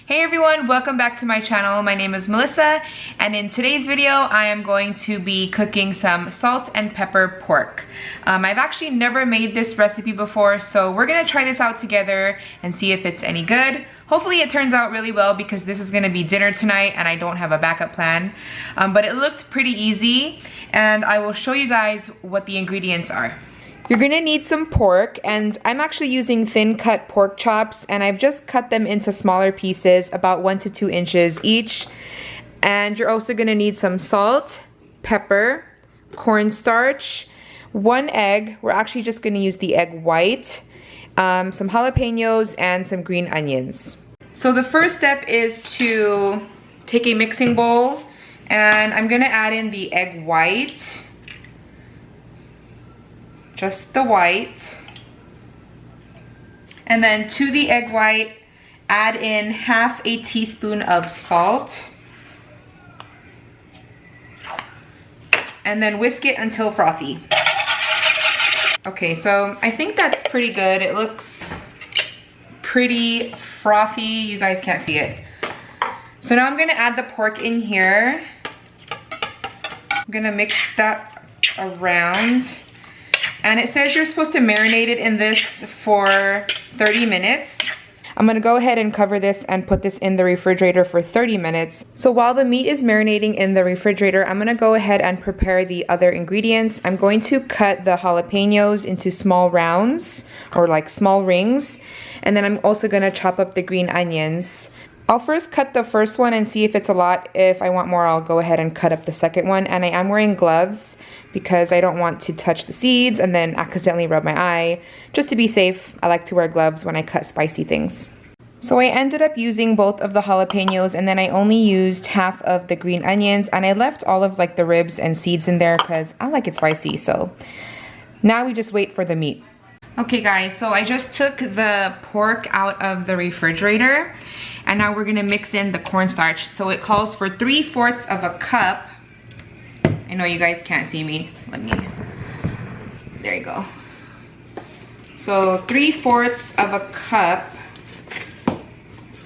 Hey everyone, welcome back to my channel. My name is Melissa, and in today's video I am going to be cooking some salt and pepper pork. I've actually never made this recipe before, so we're gonna try this out together and see if it's any good. Hopefully it turns out really well because this is gonna be dinner tonight and I don't have a backup plan. But it looked pretty easy, and I will show you guys what the ingredients are. You're gonna need some pork, and I'm actually using thin cut pork chops, and I've just cut them into smaller pieces, about 1 to 2 inches each. And you're also gonna need some salt, pepper, cornstarch, 1 egg. We're actually just gonna use the egg white, some jalapenos, and some green onions. So the first step is to take a mixing bowl, and I'm gonna add in the egg white. Just the white. And then to the egg white, add in half a teaspoon of salt. And then whisk it until frothy. Okay, so I think that's pretty good. It looks pretty frothy. You guys can't see it. So now I'm gonna add the pork in here. I'm gonna mix that around. And it says you're supposed to marinate it in this for 30 minutes. I'm gonna go ahead and cover this and put this in the refrigerator for 30 minutes. So while the meat is marinating in the refrigerator, I'm gonna go ahead and prepare the other ingredients. I'm going to cut the jalapenos into small rounds, or like small rings. And then I'm also gonna chop up the green onions. I'll first cut the first one and see if it's a lot. If I want more, I'll go ahead and cut up the second one. And I am wearing gloves because I don't want to touch the seeds and then accidentally rub my eye. Just to be safe, I like to wear gloves when I cut spicy things. So I ended up using both of the jalapenos, and then I only used half of the green onions, and I left all of like the ribs and seeds in there because I like it spicy. So now we just wait for the meat. Okay guys, so I just took the pork out of the refrigerator, and now we're gonna mix in the cornstarch. So it calls for 3/4 of a cup. I know you guys can't see me. There you go. So 3/4 of a cup.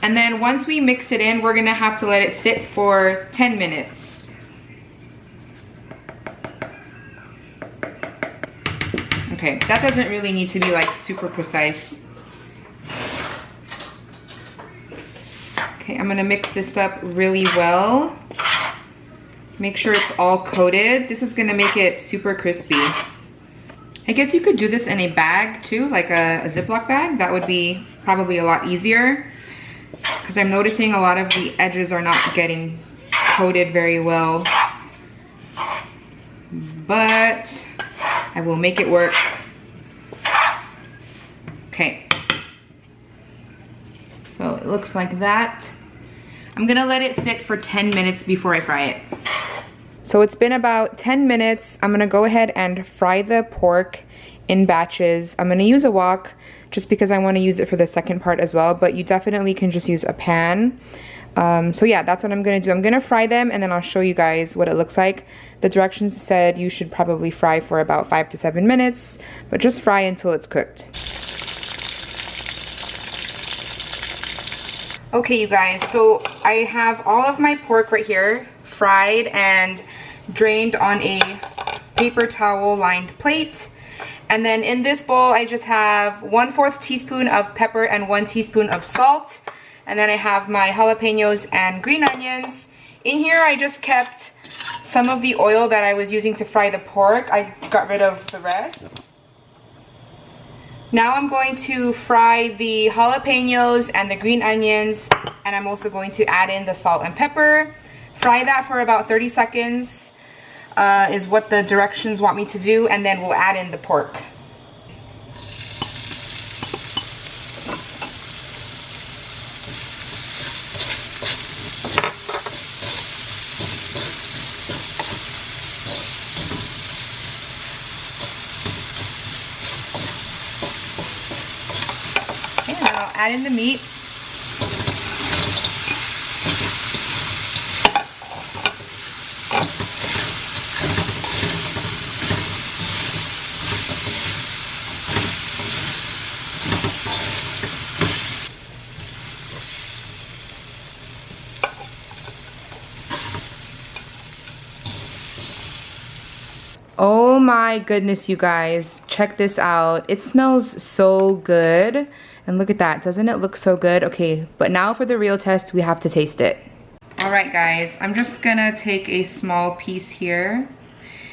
And then once we mix it in, we're gonna have to let it sit for 10 minutes. Okay, that doesn't really need to be like super precise. Okay, I'm gonna mix this up really well. Make sure it's all coated. This is gonna make it super crispy. I guess you could do this in a bag too, like a Ziploc bag. That would be probably a lot easier, because I'm noticing a lot of the edges are not getting coated very well. But I will make it work. Okay. So it looks like that. I'm gonna let it sit for 10 minutes before I fry it. So it's been about 10 minutes. I'm gonna go ahead and fry the pork in batches. I'm gonna use a wok just because I wanna use it for the second part as well, but you definitely can just use a pan. So yeah, that's what I'm gonna do. I'm gonna fry them and then I'll show you guys what it looks like. The directions said you should probably fry for about 5 to 7 minutes, but just fry until it's cooked. Okay you guys, so I have all of my pork right here, fried and drained on a paper towel lined plate. And then in this bowl I just have 1/4 teaspoon of pepper and 1 teaspoon of salt. And then I have my jalapenos and green onions. In here I just kept some of the oil that I was using to fry the pork. I got rid of the rest. Now I'm going to fry the jalapenos and the green onions, and I'm also going to add in the salt and pepper. Fry that for about 30 seconds is what the directions want me to do, and then we'll add in the pork. I'll add in the meat. Oh my goodness, you guys. Check this out. It smells so good. And look at that. Doesn't it look so good? Okay, but now for the real test, we have to taste it. All right, guys. I'm just gonna take a small piece here.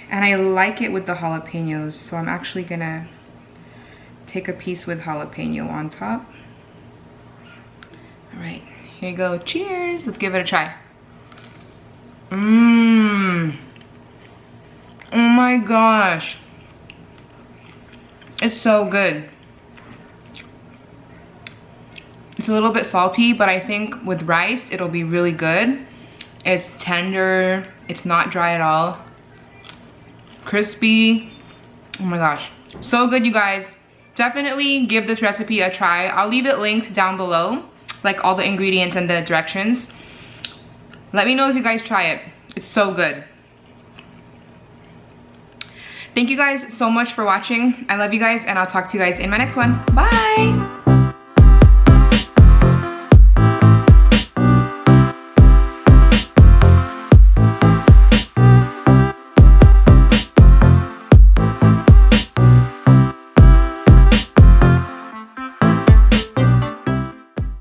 And I like it with the jalapenos, so I'm actually gonna take a piece with jalapeno on top. All right, here you go. Cheers. Let's give it a try. Mmm. Oh my gosh. It's so good. It's a little bit salty, but I think with rice, it'll be really good. It's tender. It's not dry at all. Crispy. Oh my gosh. So good, you guys. Definitely give this recipe a try. I'll leave it linked down below, like all the ingredients and the directions. Let me know if you guys try it. It's so good. Thank you guys so much for watching. I love you guys, and I'll talk to you guys in my next one. Bye!